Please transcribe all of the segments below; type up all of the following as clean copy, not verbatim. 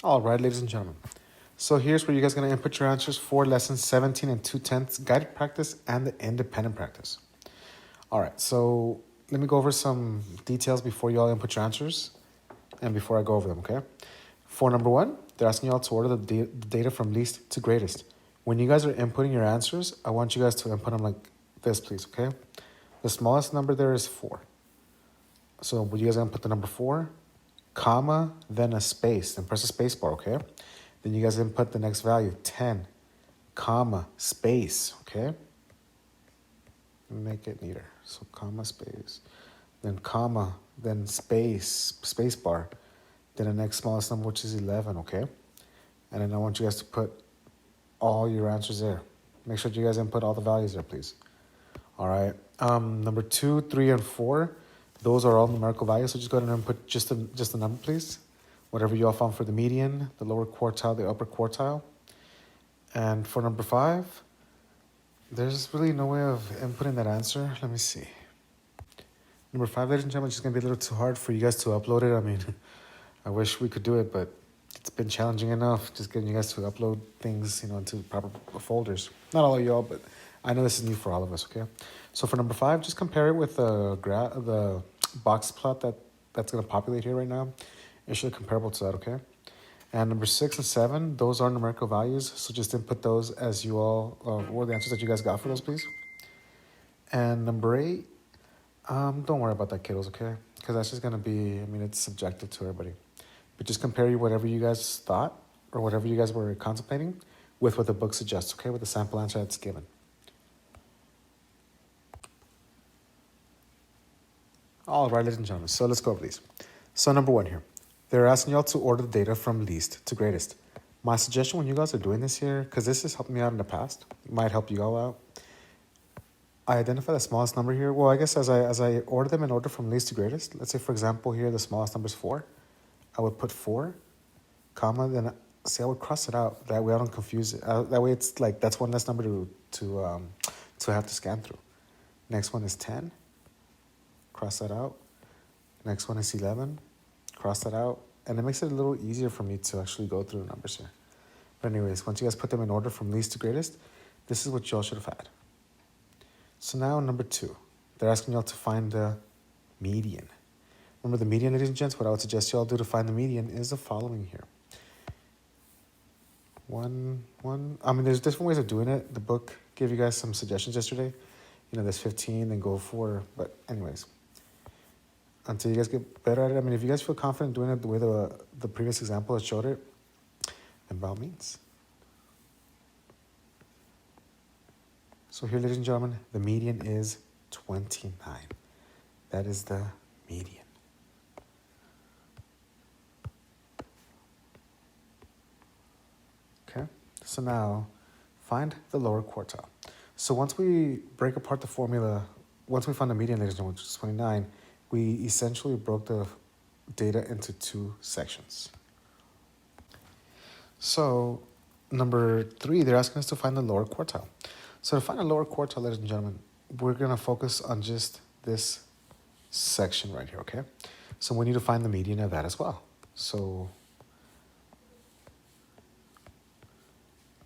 All right, ladies and gentlemen. So here's where you guys are going to input your answers for lessons 17 and 2/10 guided practice and the independent practice. All right, so let me go over some details before you all input your answers and before I go over them, okay? For number one, they're asking you all to order the data from least to greatest. When you guys are inputting your answers, I want you guys to input them like this, please, okay? The smallest number there is 4. So you guys are going to put the number 4, comma, then a space, then press the space bar, okay? Then you guys input the next value, 10, comma, space, okay? Make it neater. So comma, space, then comma, then space bar, then the next smallest number, which is 11, okay? And then I want you guys to put all your answers there. Make sure you guys input all the values there, please. All right. Number 2, 3, and 4, those are all numerical values. So just go ahead and input just the number, please. Whatever you all found for the median, the lower quartile, the upper quartile. And for number 5, there's really no way of inputting that answer. Let me see. Number 5, ladies and gentlemen, it's just going to be a little too hard for you guys to upload it. I mean, I wish we could do it, but it's been challenging enough just getting you guys to upload things, into proper folders. Not all of y'all, but I know this is new for all of us, okay? So for number 5, just compare it with the box plot that's going to populate here right now. It should be comparable to that, okay? And number 6 and 7, those are numerical values, so just input those as you all, or the answers that you guys got for those, please. And number 8, don't worry about that, kiddos, okay? Because that's just going to be, it's subjective to everybody. But just compare whatever you guys thought or whatever you guys were contemplating with what the book suggests, okay? With the sample answer that's given. All right, ladies and gentlemen, so let's go over these. So number 1 here, they're asking y'all to order the data from least to greatest. My suggestion when you guys are doing this here, because this has helped me out in the past, might help you all out. I identify the smallest number here. Well, I guess as I order them in order from least to greatest, let's say, for example, here the smallest number is 4. I would put 4, comma, then I would cross it out. That way I don't confuse it. That way it's like that's one less number to have to scan through. Next one is 10. Cross that out. Next one is 11. Cross that out. And it makes it a little easier for me to actually go through the numbers here. But anyways, once you guys put them in order from least to greatest, this is what y'all should have had. So now number 2, they're asking y'all to find the median. Remember the median, ladies and gents? What I would suggest y'all do to find the median is the following here. There's different ways of doing it. The book gave you guys some suggestions yesterday. There's 15, then go 4. But anyways, until you guys get better at it, if you guys feel confident doing it the way the previous example has showed it, then by all means. So here, ladies and gentlemen, the median is 29. That is the median. Okay, so now find the lower quartile. So once we break apart the formula, once we find the median, ladies and gentlemen, which is 29, we essentially broke the data into 2 sections. So number 3, they're asking us to find the lower quartile. So to find the lower quartile, ladies and gentlemen, we're going to focus on just this section right here, okay? So we need to find the median of that as well. So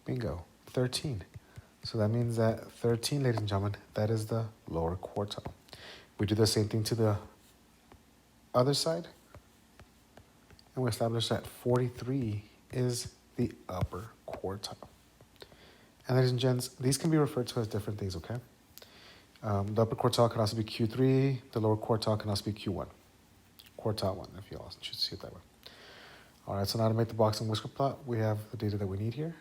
bingo, 13. So that means that 13, ladies and gentlemen, that is the lower quartile. We do the same thing to the other side, and we establish that 43 is the upper quartile. And ladies and gents, these can be referred to as different things, okay? The upper quartile can also be Q3. The lower quartile can also be Q1. Quartile 1, if you all choose to see it that way. All right, so now to make the box and whisker plot, we have the data that we need here.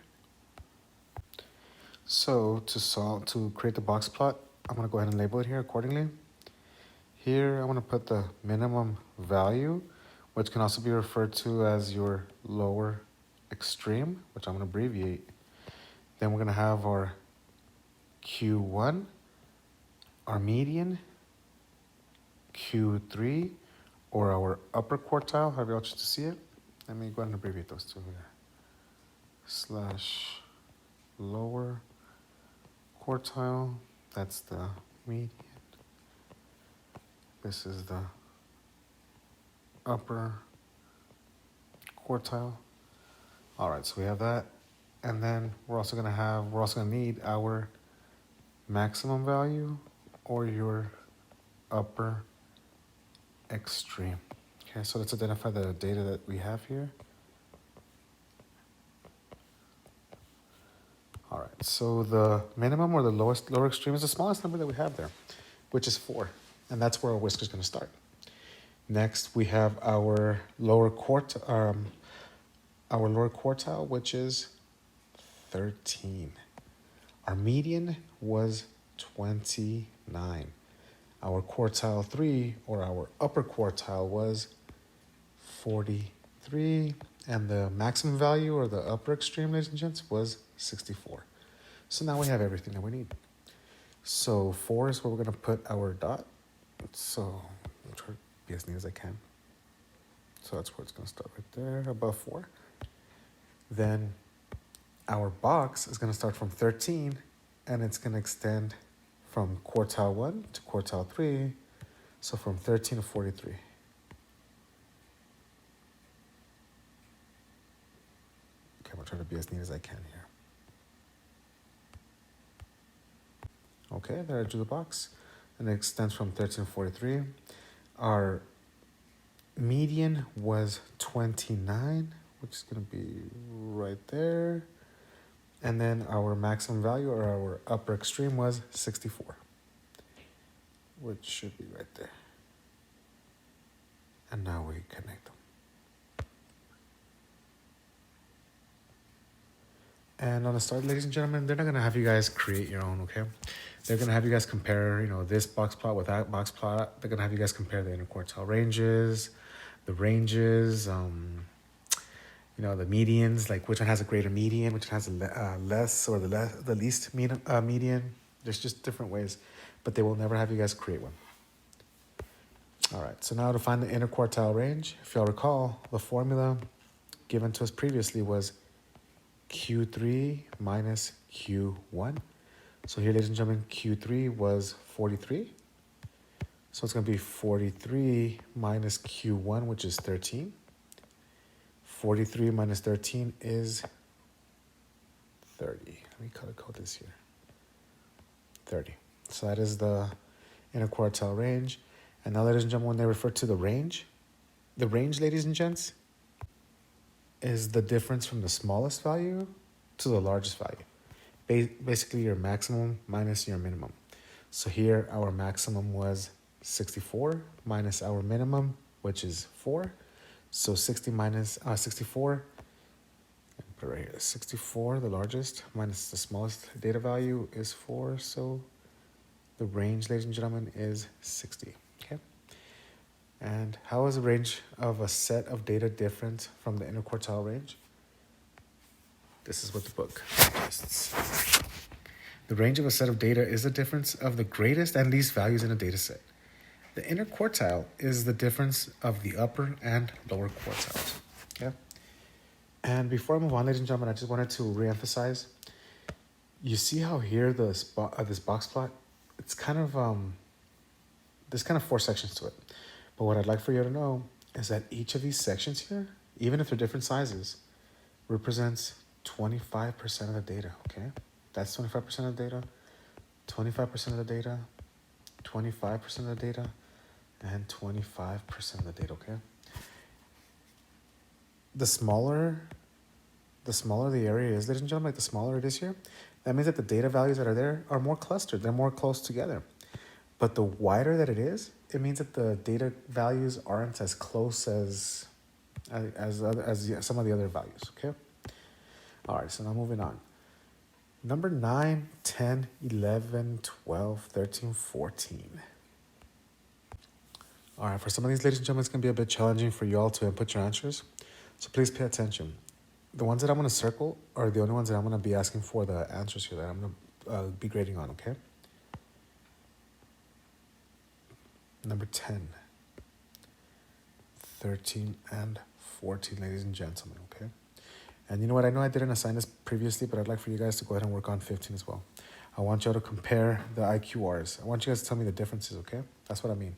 So to create the box plot, I'm going to go ahead and label it here accordingly. Here, I want to put the minimum value, which can also be referred to as your lower extreme, which I'm going to abbreviate. Then we're going to have our Q1, our median, Q3, or our upper quartile, however you choose to see it. Let me go ahead and abbreviate those two here. / lower quartile, that's the median. This is the upper quartile. All right, so we have that. And then we're also gonna need our maximum value or your upper extreme. Okay, so let's identify the data that we have here. All right, so the minimum or the lower extreme is the smallest number that we have there, which is 4. And that's where our whisker is going to start. Next, we have our lower quartile, which is 13. Our median was 29. Our quartile 3, or our upper quartile, was 43. And the maximum value, or the upper extreme, ladies and gents, was 64. So now we have everything that we need. So 4 is where we're going to put our dot. So I'll try to be as neat as I can. So that's where it's going to start right there, above 4. Then our box is going to start from 13, and it's going to extend from quartile 1 to quartile 3. So from 13 to 43. Okay, I'm going to try to be as neat as I can here. Okay, there I drew the box, and it extends from 13 to 43. Our median was 29, which is going to be right there. And then our maximum value, or our upper extreme, was 64, which should be right there. And now we connect them. And on the start, ladies and gentlemen, they're not going to have you guys create your own, okay? They're going to have you guys compare, this box plot with that box plot. They're going to have you guys compare the interquartile ranges, the ranges, the medians, like which one has a greater median, which one has a less, or the least median. There's just different ways, but they will never have you guys create one. All right, so now to find the interquartile range, if y'all recall, the formula given to us previously was Q3 minus Q1. So here, ladies and gentlemen, Q3 was 43. So it's going to be 43 minus Q1, which is 13. 43 minus 13 is 30. Let me color code this here. 30. So that is the interquartile range. And now, ladies and gentlemen, when they refer to the range, ladies and gents, is the difference from the smallest value to the largest value. Basically, your maximum minus your minimum. So here, our maximum was 64 minus our minimum, which is 4. So 60 minus 64, put it right here, 64, the largest, minus the smallest data value is 4. So the range, ladies and gentlemen, is 60, okay? And how is the range of a set of data different from the interquartile range? This is what the book lists. The range of a set of data is the difference of the greatest and least values in a data set. The interquartile is the difference of the upper and lower quartiles. Okay. And before I move on, ladies and gentlemen, I just wanted to reemphasize. You see how here this box plot, it's kind of there's kind of 4 sections to it. But what I'd like for you to know is that each of these sections here, even if they're different sizes, represents 25% of the data. Okay, that's 25% of the data, 25% of the data, 25% of the data, and 25% of the data, okay? The smaller the area is, ladies and gentlemen, like the smaller it is here, that means that the data values that are there are more clustered. They're more close together. But the wider that it is, it means that the data values aren't as close as some of the other values, okay? All right, so now moving on. Number 9, 10, 11, 12, 13, 14. All right, for some of these, ladies and gentlemen, it's going to be a bit challenging for you all to input your answers. So please pay attention. The ones that I'm going to circle are the only ones that I'm going to be asking for the answers here that I'm going to be grading on, okay? Number 10, 13, and 14, ladies and gentlemen, okay? And you know what? I know I didn't assign this previously, but I'd like for you guys to go ahead and work on 15 as well. I want y'all to compare the IQRs. I want you guys to tell me the differences, okay? That's what I mean.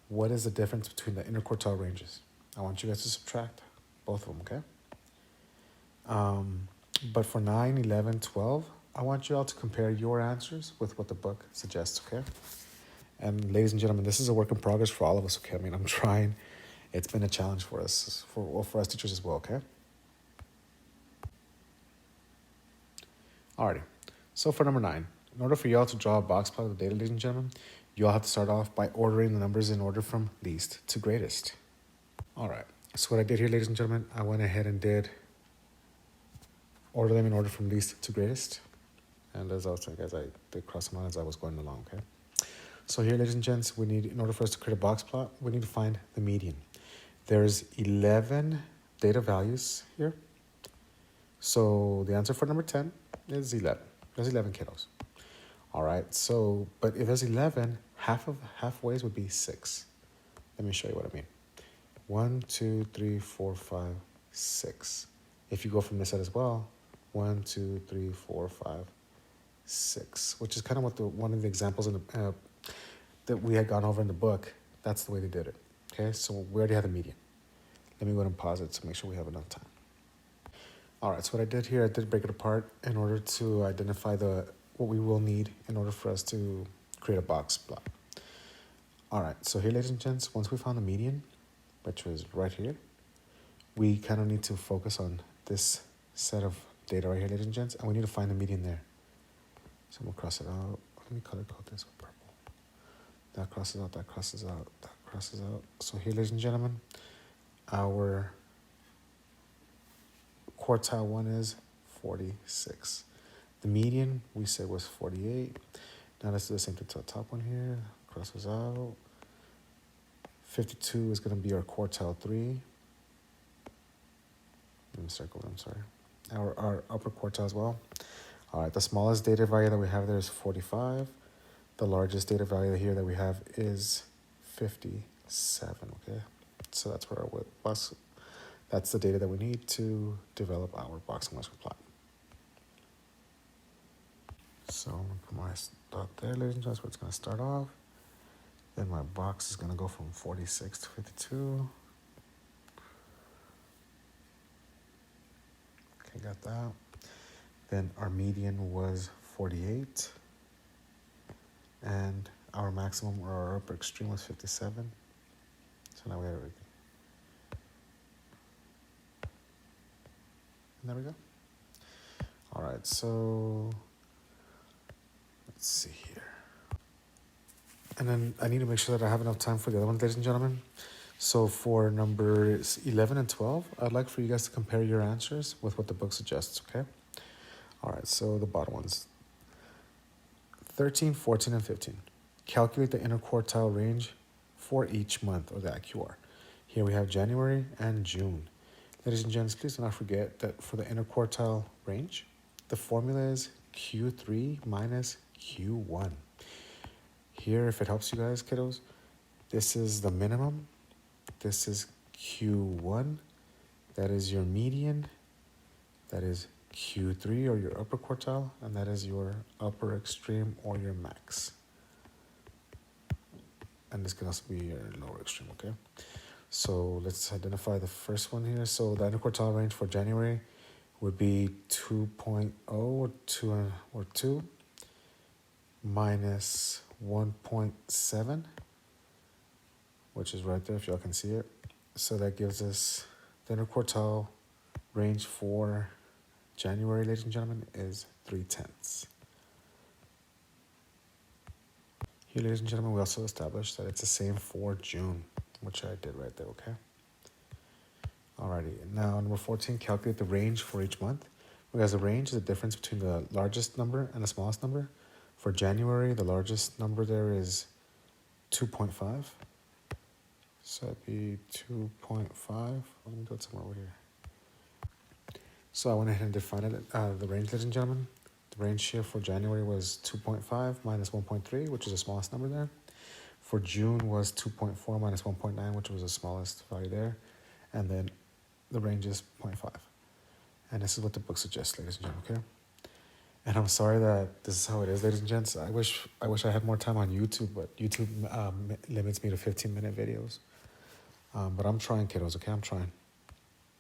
What is the difference between the interquartile ranges? I want you guys to subtract both of them, okay? But for 9, 11, 12, I want you all to compare your answers with what the book suggests, okay? And ladies and gentlemen, this is a work in progress for all of us, okay? I mean, I'm trying. It's been a challenge for us, for us teachers as well, okay? Alrighty. So for number 9, in order for y'all to draw a box plot of the data, ladies and gentlemen, you all have to start off by ordering the numbers in order from least to greatest. Alright. So what I did here, ladies and gentlemen, I went ahead and did order them in order from least to greatest. And as I was saying, guys, I did cross them out as I was going along, okay? So here, ladies and gents, we need, in order for us to create a box plot, we need to find the median. There's 11 data values here. So the answer for number 10 is 11. There's 11 kiddos. All right, so, but if there's 11, halfways would be 6. Let me show you what I mean. 1, 2, 3, 4, 5, 6. If you go from this side as well, 1, 2, 3, 4, 5, 6, which is kind of what one of the examples in the that we had gone over in the book. That's the way they did it. Okay, so we already have the median. Let me go ahead and pause it to make sure we have enough time. All right, so what I did here, I did break it apart in order to identify what we will need in order for us to create a box plot. All right, so here, ladies and gents, once we found the median, which was right here, we kind of need to focus on this set of data right here, ladies and gents, and we need to find the median there. So we'll cross it out. Let me color code this with purple. That crosses out, that crosses out, that crosses out. So here, ladies and gentlemen, our quartile 1 is 46. The median, we said, was 48. Now let's do the same thing to the top one here. Crosses out. 52 is going to be our quartile 3. Let me circle it, I'm sorry. Our upper quartile as well. All right, the smallest data value that we have there is 45. The largest data value here that we have is 57, okay? So that's where our box, that's the data that we need to develop our box and whisker plot. So I'm gonna put my dot there, ladies and gentlemen, that's where it's gonna start off. Then my box is gonna go from 46 to 52. Okay, got that. Then our median was 48. And our maximum or our upper extreme was 57. So now we have everything. And there we go. All right, so let's see here. And then I need to make sure that I have enough time for the other one, ladies and gentlemen. So for numbers 11 and 12, I'd like for you guys to compare your answers with what the book suggests, okay? All right, so the bottom ones. 13, 14, and 15. Calculate the interquartile range for each month, or the IQR. Here we have January and June. Ladies and gents, please do not forget that for the interquartile range, the formula is Q3 minus Q1. Here, if it helps you guys, kiddos, this is the minimum. This is Q1. That is your median. That is Q3, or your upper quartile, and that is your upper extreme or your max. And this can also be your lower extreme, okay? So let's identify the first one here. So the interquartile range for January would be 2.0 or 2 minus 1.7, which is right there if y'all can see it. So that gives us the interquartile range for January, ladies and gentlemen, is 3/10. Here, ladies and gentlemen, we also established that it's the same for June, which I did right there, okay? Alrighty, now number 14, calculate the range for each month. Because the range is the difference between the largest number and the smallest number. For January, the largest number there is 2.5. So that'd be 2.5. Let me do it somewhere over here. So I went ahead and defined it, the range, ladies and gentlemen. The range here for January was 2.5 minus 1.3, which is the smallest number there. For June was 2.4 minus 1.9, which was the smallest value there. And then the range is 0.5. And this is what the book suggests, ladies and gentlemen, okay? And I'm sorry that this is how it is, ladies and gents. I wish I had more time on YouTube, but YouTube limits me to 15-minute videos. But I'm trying, kiddos, okay? I'm trying.